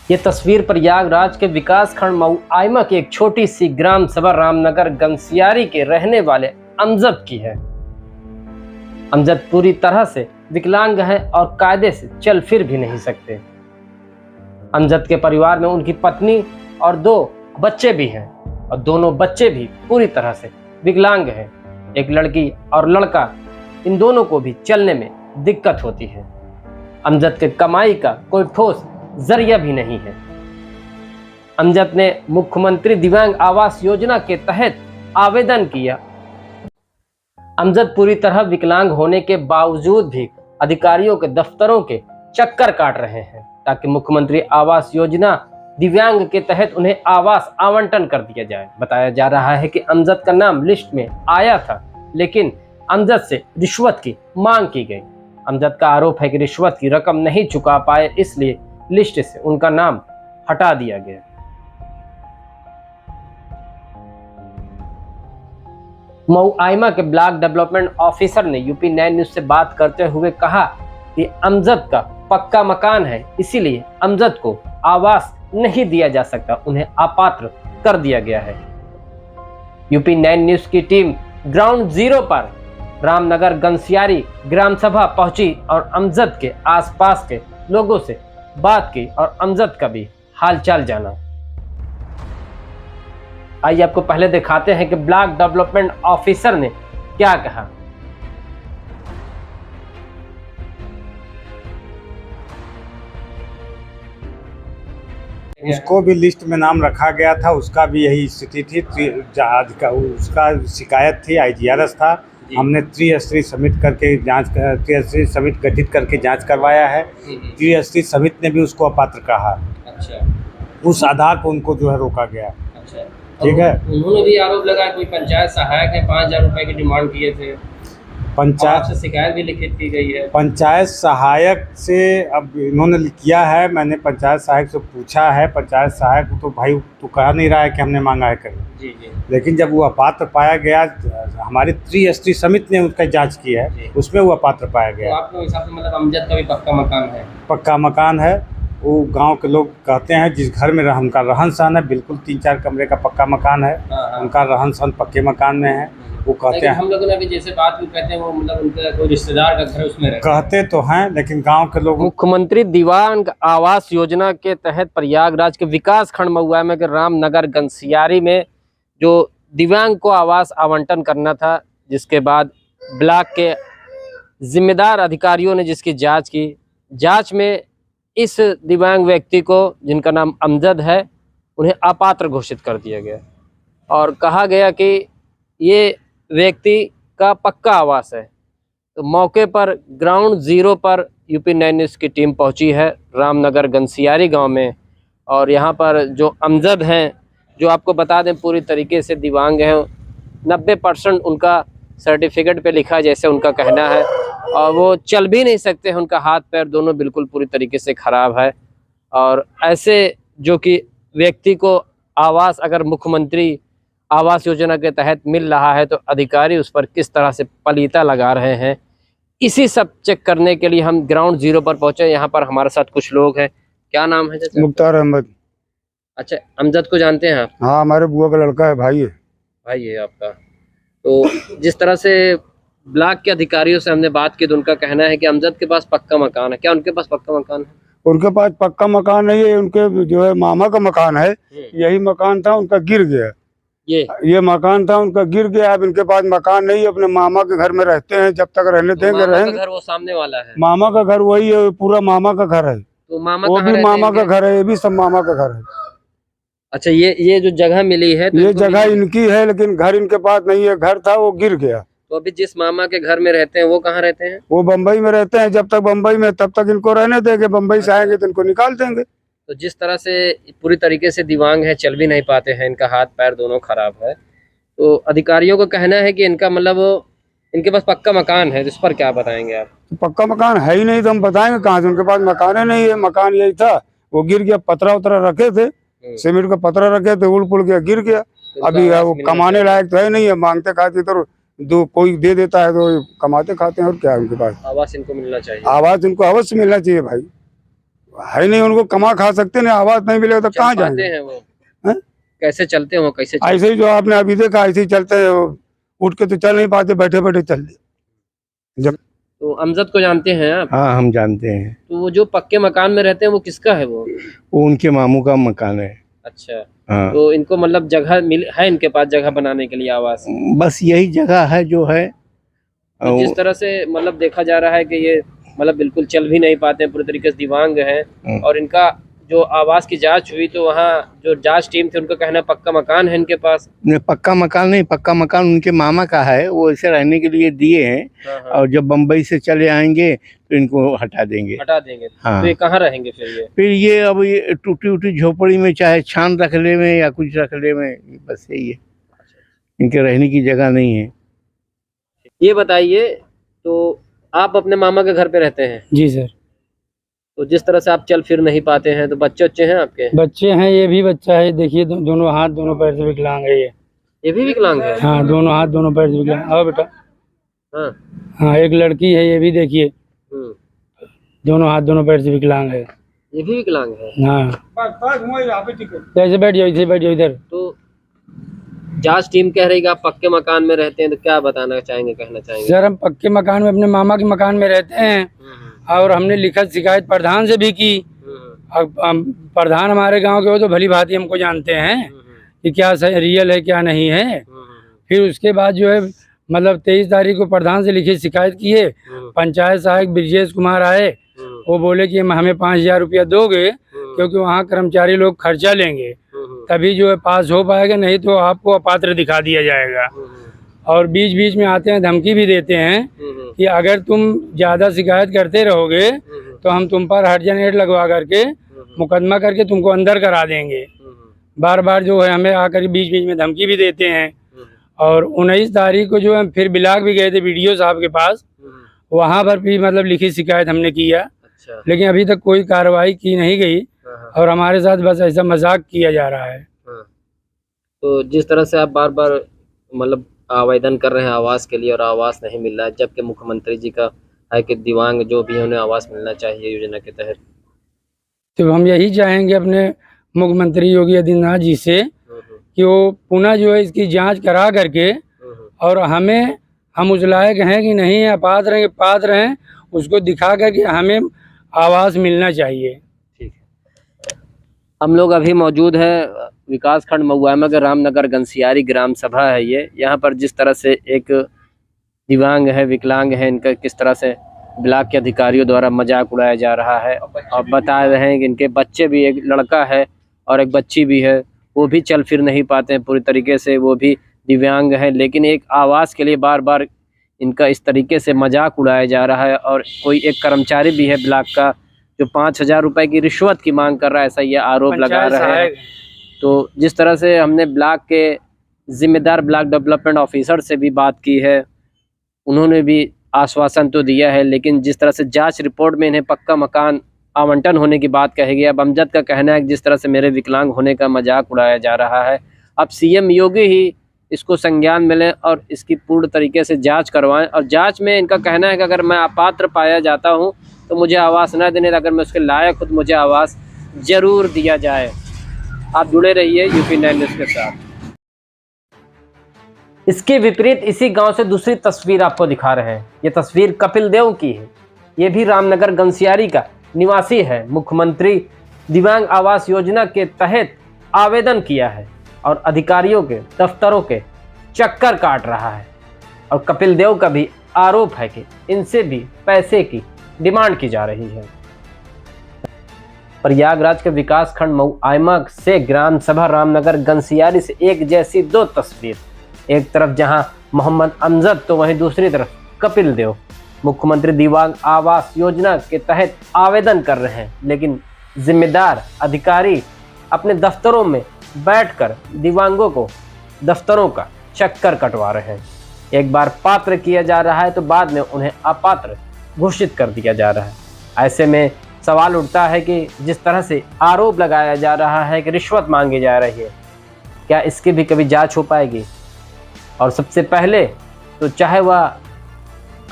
ये तस्वीर प्रयागराज के विकास खंड मऊ आइमा की एक छोटी सी ग्राम सभा रामनगर गंसियारी के रहने वाले अमजद की है। अमजद पूरी तरह से विकलांग है और कायदे से चल फिर भी नहीं सकते। अमजद के परिवार में उनकी पत्नी और 2 बच्चे भी हैं और दोनों बच्चे भी पूरी तरह से विकलांग हैं। एक लड़की और लड़का, इन दोनों को भी चलने में दिक्कत होती है। अमजद के कमाई का कोई ठोस जरिया भी नहीं है। अमजद ने मुख्यमंत्री दिव्यांग आवास योजना के तहत आवेदन किया। अमजद पूरी तरह विकलांग होने के बावजूद भी अधिकारियों के दफ्तरों के चक्कर काट रहे हैं ताकि मुख्यमंत्री आवास योजना दिव्यांग के तहत उन्हें आवास आवंटन कर दिया जाए। बताया जा रहा है कि अमजद का नाम लिस्ट में आया था, लेकिन अमजद से रिश्वत की मांग की गई। अमजद का आरोप है कि रिश्वत की रकम नहीं चुका पाए, इसलिए लिस्ट से उनका नाम हटा दिया गया। मऊ आइमा के ब्लॉक डेवलपमेंट ऑफिसर ने यूपी 9 न्यूज से बात करते हुए कहा कि अमजद का पक्का मकान है, इसीलिए अमजद को आवास नहीं दिया जा सकता, उन्हें अपात्र कर दिया गया है। यूपी 9 न्यूज की टीम ग्राउंड जीरो पर रामनगर गंसियारी ग्राम सभा पहुंची और अमजद के आसपास के लोगों से बात की और अमजद का भी हालचाल जाना। आइए आपको पहले दिखाते हैं कि ब्लॉक डेवलपमेंट ऑफिसर ने क्या कहा। उसको भी लिस्ट में नाम रखा गया था, उसका भी यही स्थिति थी। उसका शिकायत थी, IGRS था। हमने त्रिस्तरीय समिति करके त्रिस्तरीय समिति गठित करके जांच करवाया है। त्रिस्तरीय समिति ने भी उसको अपात्र कहा। अच्छा। उस आधार पर उनको जो है रोका गया। अच्छा। ठीक है। उन्होंने भी आरोप लगाया कोई पंचायत सहायक ने 5000 रुपए की डिमांड किए थे। पंचायत से शिकायत भी लिखित की गई है। पंचायत सहायक से अब इन्होंने किया है, मैंने पंचायत सहायक से पूछा है। पंचायत सहायक तो भाई तो कह नहीं रहा है कि हमने मांगा है करें। जी जी। लेकिन जब वो अपात्र पाया गया, हमारी त्रिस्तरीय समिति ने उसका जांच की है, उसमें वो अपात्र पाया गया। तो आपके हिसाब से मतलब अमजद का भी पक्का मकान है? पक्का मकान है। वो गांव के लोग कहते हैं जिस घर में उनका रहन सहन है, बिल्कुल 3-4 कमरे का पक्का मकान है। उनका रहन सहन पक्के मकान में है। वो कहते हैं, हम लोगों ने अभी जैसे बात भी कहते हैं वो मतलब उनका कोई रिश्तेदार का घर उसमें रहते कहते तो हैं, लेकिन गांव के लोग। मुख्यमंत्री दिव्यांग आवास योजना के तहत प्रयागराज के विकास खंड मऊ आइमा के रामनगर गंसियारी में जो दिव्यांग को आवास आवंटन करना था, जिसके बाद ब्लॉक के जिम्मेदार अधिकारियों ने जिसकी जांच की, जांच में इस दिव्यांग व्यक्ति को, जिनका नाम अमजद है, उन्हें अपात्र घोषित कर दिया गया और कहा गया कि ये व्यक्ति का पक्का आवास है। तो मौके पर ग्राउंड जीरो पर यूपी 9 न्यूज की टीम पहुंची है रामनगर गंसियारी गांव में, और यहां पर जो अमजद हैं, जो आपको बता दें पूरी तरीके से दिव्यांग हैं, 90% उनका सर्टिफिकेट पे लिखा जैसे उनका कहना है, और वो चल भी नहीं सकते हैं, उनका हाथ पैर दोनों बिल्कुल पूरी तरीके से खराब है। और ऐसे जो कि व्यक्ति को आवास अगर मुख्यमंत्री आवास योजना के तहत मिल रहा है, तो अधिकारी उस पर किस तरह से पलीता लगा रहे हैं, इसी सब चेक करने के लिए हम ग्राउंड जीरो पर पहुंचे। यहाँ पर हमारे साथ कुछ लोग हैं। क्या नाम है? मुख्तार अहमद। अच्छा, अमजद को जानते हैं आप? हाँ, हमारे बुआ का लड़का है, भाई है। भाई है आपका। तो जिस तरह से ब्लॉक के अधिकारियों से हमने बात की, तो उनका कहना है कि अमजद के पास पक्का मकान है। क्या उनके पास पक्का मकान है? उनके पास पक्का मकान नहीं है, उनके जो है मामा का मकान है। यही मकान था, उनका गिर गया। ये मकान था, उनका गिर गया। अब इनके पास मकान नहीं है, अपने मामा के घर में रहते हैं, जब तक रहने देंगे रहेंगे। घर वो सामने वाला है? मामा का घर वही है, पूरा मामा का घर है। तो मामा वो भी मामा का घर है, ये भी सब मामा का घर है। अच्छा, ये जो जगह मिली है, तो ये जगह इनकी है, लेकिन घर इनके पास नहीं है। घर था, वो गिर गया। तो अभी जिस मामा के घर में रहते हैं वो कहाँ रहते हैं? वो बम्बई में रहते हैं। जब तक बम्बई में, तब तक इनको रहने देंगे। बम्बई से आएंगे तो इनको निकाल देंगे। तो जिस तरह से पूरी तरीके से दिव्यांग है, चल भी नहीं पाते हैं, इनका हाथ पैर दोनों खराब है, तो अधिकारियों का कहना है कि इनका मतलब इनके पास पक्का मकान है। इस पर क्या बताएंगे आप? तो पक्का मकान है ही नहीं, तो हम बताएंगे कहाँ से? उनके पास मकान नहीं है। मकान यही था, वो गिर गया। पतरा उतरा रखे थे, सीमेंट का पतरा रखे थे, उड़ पुड़ गया, गिर गया। अभी वो कमाने लायक तो है नहीं है। मांगते खाते तो दो कोई दे देता है, तो कमाते खाते हैं। और क्या है उनके पास? आवास इनको मिलना चाहिए। आवास इनको अवश्य मिलना चाहिए भाई, है नहीं, उनको कमा खा सकते नहीं, आवाज नहीं मिलेगा तो कहाँ जाएंगे। हैं वो हैं? कैसे चलते हो, कैसे ऐसे ही जो आपने अभी देखा ऐसे ही चलते हैं, उठ के तो चल नहीं पाते, बैठे बैठे चल जब। तो अमजद को जानते हैं आप? हाँ हम जानते हैं। तो वो जो पक्के मकान में रहते हैं वो किसका है वो? उनके मामू का मकान है। अच्छा। हाँ। तो इनको मतलब जगह मिल है इनके पास जगह बनाने के लिए आवास? बस यही जगह है जो है। तो जिस तरह से मतलब देखा जा रहा है कि ये मतलब बिल्कुल चल भी नहीं पाते हैं, पूरी तरीके से दिव्यांग हैं। और इनका जो आवास की जांच हुई तो वहाँ जो जांच टीम थी उनका कहना है पक्का मकान है इनके पास। पक्का मकान नहीं, पक्का मकान उनके मामा का है, वो ऐसे रहने के लिए दिए हैं। हाँ। और जब बम्बई से चले आएंगे तो इनको हटा देंगे। हाँ। तो ये कहाँ रहेंगे फिर ये अब ये टूटी उटी झोपड़ी में, चाहे छान रख ले में या कुछ रख ले में, बस यही है, इनके रहने की जगह नहीं है। ये बताइए, तो आप अपने मामा के घर पे रहते हैं? जी सर। तो जिस तरह से आप चल फिर नहीं पाते हैं, तो बच्चे हैं आपके? बच्चे हैं, ये भी बच्चा है, देखिए दोनों हाथ दोनों पैर से विकलांग है ये भी विकलांग है? हाँ, दोनों हाथ दोनों पैर से विकलांग। आओ बेटा। हाँ। हाँ, एक लड़की है, ये भी देखिए दोनों हाथ दोनों पैर से विकलांग है। ये भी विकलांग है? हाँ। ऐसे बैठ जाओ, इसे बैठ जाओ इधर। तो जांच टीम कह रही है कि आप पक्के मकान में रहते हैं, तो क्या बताना चाहेंगे, कहना चाहेंगे? सर, हम पक्के मकान में अपने मामा के मकान में रहते हैं और हमने लिखित शिकायत प्रधान से भी की। अब प्रधान हमारे गांव के हो तो भली भांति हमको जानते हैं कि क्या रियल है क्या नहीं है। फिर उसके बाद जो है मतलब 23 तारीख को प्रधान से लिखित शिकायत की है। पंचायत सहायक ब्रजेश कुमार आए, वो बोले कि हमें 5,000 रुपया दोगे क्योंकि वहाँ कर्मचारी लोग खर्चा लेंगे, तभी जो है पास हो पाएगा, नहीं तो आपको अपात्र दिखा दिया जाएगा। और बीच बीच में आते हैं, धमकी भी देते हैं कि अगर तुम ज़्यादा शिकायत करते रहोगे तो हम तुम पर हर्जन एड लगवा करके मुकदमा करके तुमको अंदर करा देंगे। बार बार जो है हमें आकर बीच बीच में धमकी भी देते हैं। और 19 तारीख को जो है फिर बिलाग भी गए थे BDO साहब के पास, वहाँ पर भी मतलब लिखित शिकायत हमने किया। अच्छा। लेकिन अभी तक कोई कार्रवाई की नहीं गई और हमारे साथ बस ऐसा मजाक किया जा रहा है। तो जिस तरह से आप बार बार मतलब आवेदन कर रहे हैं आवास के लिए और आवास नहीं मिल रहा है, जबकि मुख्यमंत्री जी का है कि दिव्यांग जो भी है उन्हें आवास मिलना चाहिए योजना के तहत, तो हम यही चाहेंगे अपने मुख्यमंत्री योगी आदित्यनाथ जी से कि वो पुनः जो है इसकी जांच करा करके और हम उस लायक हैं कि नहीं है, पात्र हैं, उसको दिखा करके हमें आवास मिलना चाहिए। ठीक है। हम लोग अभी मौजूद है विकास खंड मऊआइमा के रामनगर गंसियारी ग्राम सभा है ये। यहाँ पर जिस तरह से एक दिव्यांग है, विकलांग है, इनका किस तरह से ब्लॉक के अधिकारियों द्वारा मजाक उड़ाया जा रहा है और बता रहे हैं कि इनके बच्चे भी, एक लड़का है और एक बच्ची भी है, वो भी चल फिर नहीं पाते हैं पूरी तरीके से, वो भी दिव्यांग है, लेकिन एक आवास के लिए बार बार इनका इस तरीके से मजाक उड़ाया जा रहा है। और कोई एक कर्मचारी भी है ब्लॉक का जो 5,000 रुपये की रिश्वत की मांग कर रहा है, ऐसा ये आरोप लगा रहा है। तो जिस तरह से हमने ब्लॉक के जिम्मेदार ब्लॉक डेवलपमेंट ऑफिसर से भी बात की है, उन्होंने भी आश्वासन तो दिया है, लेकिन जिस तरह से जांच रिपोर्ट में इन्हें पक्का मकान आवंटन होने की बात कही गई। अब अमजद का कहना है कि जिस तरह से मेरे विकलांग होने का मजाक उड़ाया जा रहा है, अब CM योगी ही इसको संज्ञान मिले और इसकी पूर्ण तरीके से जांच करवाएं। और जांच में इनका कहना है कि अगर मैं अपात्र पाया जाता हूं तो मुझे आवास न देने, अगर मैं उसके लायक खुद मुझे आवास जरूर दिया जाए। आप जुड़े रहिए UP9 न्यूज़ के साथ। इसके विपरीत इसी गांव से दूसरी तस्वीर आपको दिखा रहे हैं। ये तस्वीर कपिल देव की है। ये भी रामनगर गंसियारी का निवासी है। मुख्यमंत्री दिव्यांग आवास योजना के तहत आवेदन किया है और अधिकारियों के दफ्तरों के चक्कर काट रहा है। और कपिल देव का भी आरोप है कि इनसे भी पैसे की डिमांड की जा रही है। प्रयागराज के विकास खंड मऊआइमा से ग्राम सभा रामनगर गंसियारी से एक जैसी दो तस्वीर, एक तरफ जहां मोहम्मद अमजद तो वहीं दूसरी तरफ कपिल देव मुख्यमंत्री दिव्यांग आवास योजना के तहत आवेदन कर रहे हैं, लेकिन जिम्मेदार अधिकारी अपने दफ्तरों में बैठकर दिव्यांगों को दफ्तरों का चक्कर कटवा रहे हैं। एक बार पात्र किया जा रहा है तो बाद में उन्हें अपात्र घोषित कर दिया जा रहा है। ऐसे में सवाल उठता है कि जिस तरह से आरोप लगाया जा रहा है कि रिश्वत मांगी जा रही है, क्या इसकी भी कभी जांच हो पाएगी? और सबसे पहले तो चाहे वह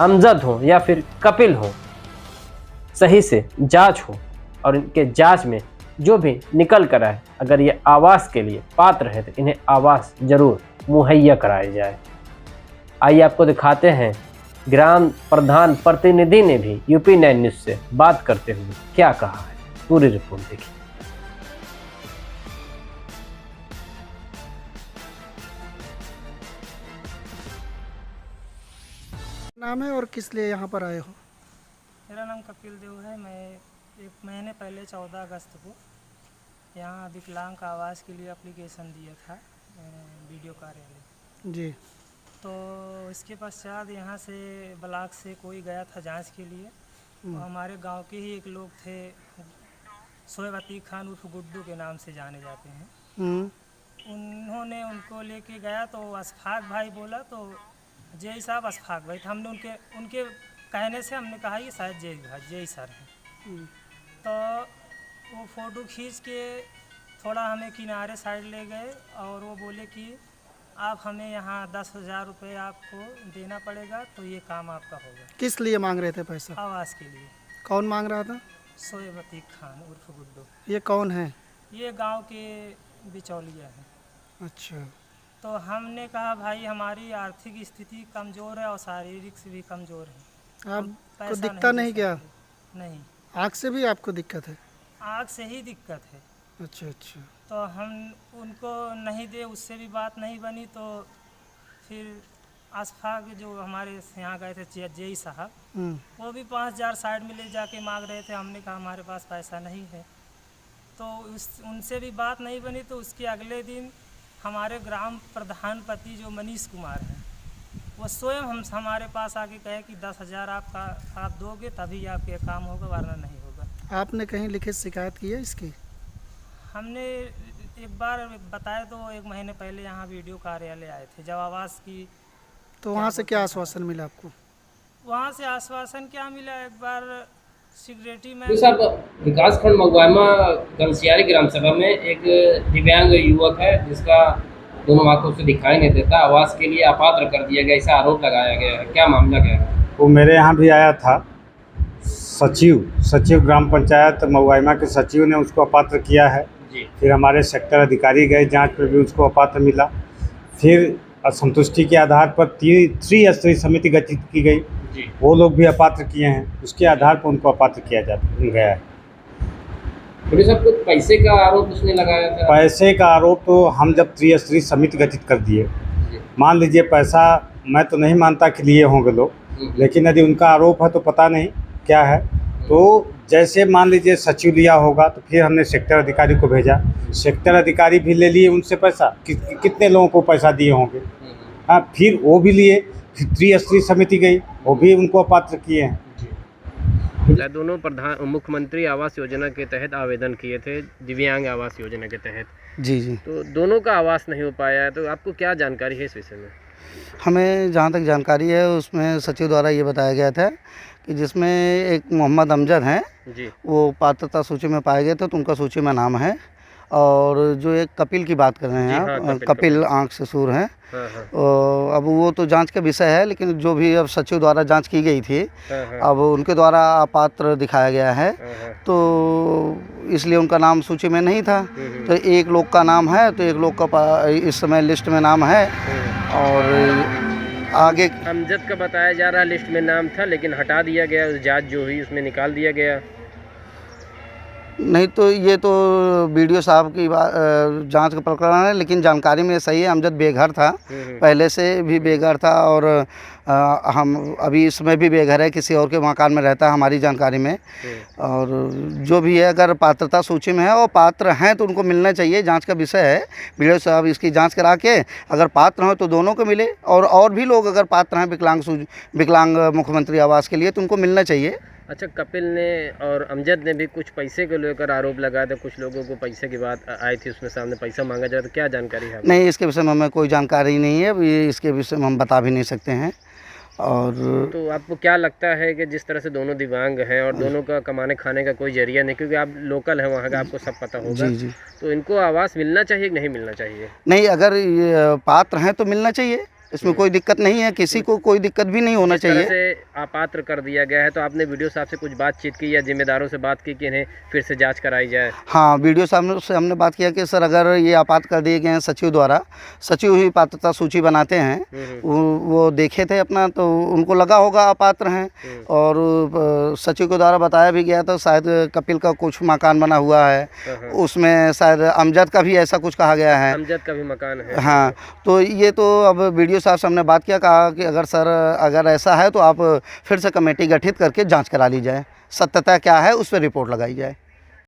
अमजद हो या फिर कपिल हो, सही से जांच हो और इनके जांच में जो भी निकल कर आए, अगर ये आवास के लिए पात्र है तो इन्हें आवास जरूर मुहैया कराया जाए। आइए आपको दिखाते हैं ग्राम प्रधान प्रतिनिधि ने भी UP9 न्यूज़ से बात करते हुए क्या कहा है। पूरी रिपोर्ट देखिए। नाम है और किस लिए यहाँ पर आए हो? मेरा नाम कपिल देव है। मैं एक महीने पहले 14 अगस्त को यहाँ विकलांग आवास के लिए एप्लीकेशन दिया था BDO कार्यालय जी। तो इसके पश्चात यहाँ से ब्लॉक से कोई गया था जांच के लिए। तो हमारे गांव के ही एक लोग थे, शोएब अतीक खान उर्फ गुड्डू के नाम से जाने जाते हैं। उन्होंने उनको लेके गया तो अशफाक भाई बोला, तो जय साहब अशफाक भाई, तो हमने उनके कहने से हमने कहा ये शायद जय सर हैं। तो वो फ़ोटो खींच के थोड़ा हमें किनारे साइड ले गए और वो बोले कि आप हमें यहाँ 10,000 रुपये आपको देना पड़ेगा तो ये काम आपका होगा। किस लिए मांग रहे थे पैसा? आवास के लिए। कौन मांग रहा था? शोएब अतीक खान उर्फ गुड्डू। ये कौन है? ये गांव के बिचौलिया हैं। अच्छा। तो हमने कहा भाई हमारी आर्थिक स्थिति कमज़ोर है और शारीरिक से भी कमज़ोर है। आपको दिखता नहीं क्या? नहीं, आँख से भी आपको दिक्कत है? आँख से ही दिक्कत है। अच्छा अच्छा। तो हम उनको नहीं दे, उससे भी बात नहीं बनी। तो फिर अशफाक जो हमारे यहाँ गए थे जय साहब, वो भी 5,000 साइड में ले जाके मांग रहे थे। हमने कहा हमारे पास पैसा नहीं है। तो उनसे भी बात नहीं बनी। तो उसके अगले दिन हमारे ग्राम प्रधानपति जो मनीष कुमार हैं, वो स्वयं हमारे पास आके कहे कि 10,000 आप दोगे तभी आपके काम होगा, वरना नहीं होगा। आपने कहीं लिखित शिकायत की है इसकी? हमने एक बार बताया तो 1 महीने पहले यहाँ BDO कार्यालय आए थे जब आवास की। तो वहाँ से क्या आश्वासन मिला आपको? वहाँ से आश्वासन क्या मिला, एक बार सिक्योरिटी में विकास खंड मगवामा गंसियारी ग्राम सभा में एक दिव्यांग युवक है जिसका दोनों आंखों से दिखाई नहीं देता, आवास के लिए अपात्र कर दिया गया, ऐसा आरोप लगाया गया है। क्या मामला क्या है? वो मेरे यहाँ भी आया था। सचिव ग्राम पंचायत मगवामा के सचिव ने उसको अपात्र किया है जी। फिर हमारे सेक्टर अधिकारी गए, जांच पर भी उसको अपात्र मिला। फिर असंतुष्टि के आधार पर त्रिस्तरीय समिति गठित की गई जी। वो लोग भी अपात्र किए हैं, उसके आधार पर उनको अपात्र किया गया है। पुलिस आपको पैसे का आरोप उसने लगाया था? पैसे का आरोप तो हम जब त्रिस्तरीय समिति गठित कर दिए, मान लीजिए पैसा मैं तो नहीं मानता कि लिए होंगे लोग, लेकिन यदि उनका आरोप है तो पता नहीं क्या है। तो जैसे मान लीजिए सचिव लिया होगा तो फिर हमने सेक्टर अधिकारी को भेजा, सेक्टर अधिकारी भी ले लिए उनसे पैसा, कितने लोगों को पैसा दिए होंगे। हाँ, फिर वो भी लिए, फिर त्रिस्तरीय समिति गई, वो भी उनको अपात्र किए हैं। दोनों मुख्यमंत्री आवास योजना के तहत आवेदन किए थे, दिव्यांग आवास योजना के तहत। जी जी। तो दोनों का आवास नहीं हो पाया है, तो आपको क्या जानकारी है इस विषय में? हमें जहाँ तक जानकारी है उसमें सचिव द्वारा ये बताया गया था कि जिसमें एक मोहम्मद अमजद हैं जी, वो पात्रता सूची में पाए गए थे, तो उनका सूची में नाम है। और जो एक कपिल की बात कर रहे हैं आप, कपिल आँख से सूर हैं। अब वो तो जांच का विषय है, लेकिन जो भी अब सचिव द्वारा जांच की गई थी, अब उनके द्वारा अपात्र दिखाया गया है, तो इसलिए उनका नाम सूची में नहीं था। तो एक लोग का नाम है, तो एक लोग का इस समय लिस्ट में नाम है। और आगे अमजद का बताया जा रहा लिस्ट में नाम था, लेकिन हटा दिया गया, उस जांच जो हुई उसमें निकाल दिया गया। नहीं, तो ये तो BDO साहब की जांच का प्रकरण है, लेकिन जानकारी में सही है अमजद बेघर था, पहले से भी बेघर था। और हम अभी इसमें भी बेघर है, किसी और के मकान में रहता है हमारी जानकारी में। और जो भी है, अगर पात्रता सूची में है और पात्र हैं तो उनको मिलना चाहिए, जांच का विषय है। BDO साहब इसकी जांच करा के अगर पात्र हो तो दोनों को मिले, और भी लोग अगर पात्र हैं विकलांग मुख्यमंत्री आवास के लिए तो उनको मिलना चाहिए। अच्छा, कपिल ने और अमजद ने भी कुछ पैसे को लेकर आरोप लगाया था, कुछ लोगों को पैसे की बात आई थी, उसमें सामने पैसा मांगा जाए, तो क्या जानकारी है? नहीं, इसके विषय में हमें कोई जानकारी नहीं है, ये इसके विषय में हम बता भी नहीं सकते हैं। और तो आपको क्या लगता है कि जिस तरह से दोनों दिव्यांग हैं और दोनों का कमाने खाने का कोई जरिया नहीं, क्योंकि आप लोकल हैं वहाँ का, आपको सब पता होगा जी जी, तो इनको आवास मिलना चाहिए कि नहीं मिलना चाहिए? नहीं, अगर ये पात्र हैं तो मिलना चाहिए, इसमें कोई दिक्कत नहीं है, किसी को कोई दिक्कत भी नहीं होना जिस तरह चाहिए। से अपात्र कर दिया गया है, तो आपने वीडियो साहब से कुछ बातचीत की या जिम्मेदारों से बात की कि इन्हें फिर से जांच कराई जाए? हाँ, वीडियो साहब से हमने बात किया कि सर अगर ये आपात कर दिए गए हैं सचिव द्वारा, सचिव ही पात्रता सूची बनाते हैं, वो देखे थे अपना तो उनको लगा होगा अपात्र हैं, और सचिव के द्वारा बताया भी गया था शायद कपिल का कुछ मकान बना हुआ है, उसमें शायद अमजद का भी ऐसा कुछ कहा गया है। अमजद का भी मकान है। हाँ, तो ये तो अब वीडियो साहब से हमने बात किया, कहा कि अगर सर अगर ऐसा है तो आप फिर से कमेटी गठित करके जांच करा ली जाए, सत्यता क्या है उस पर रिपोर्ट लगाई जाए।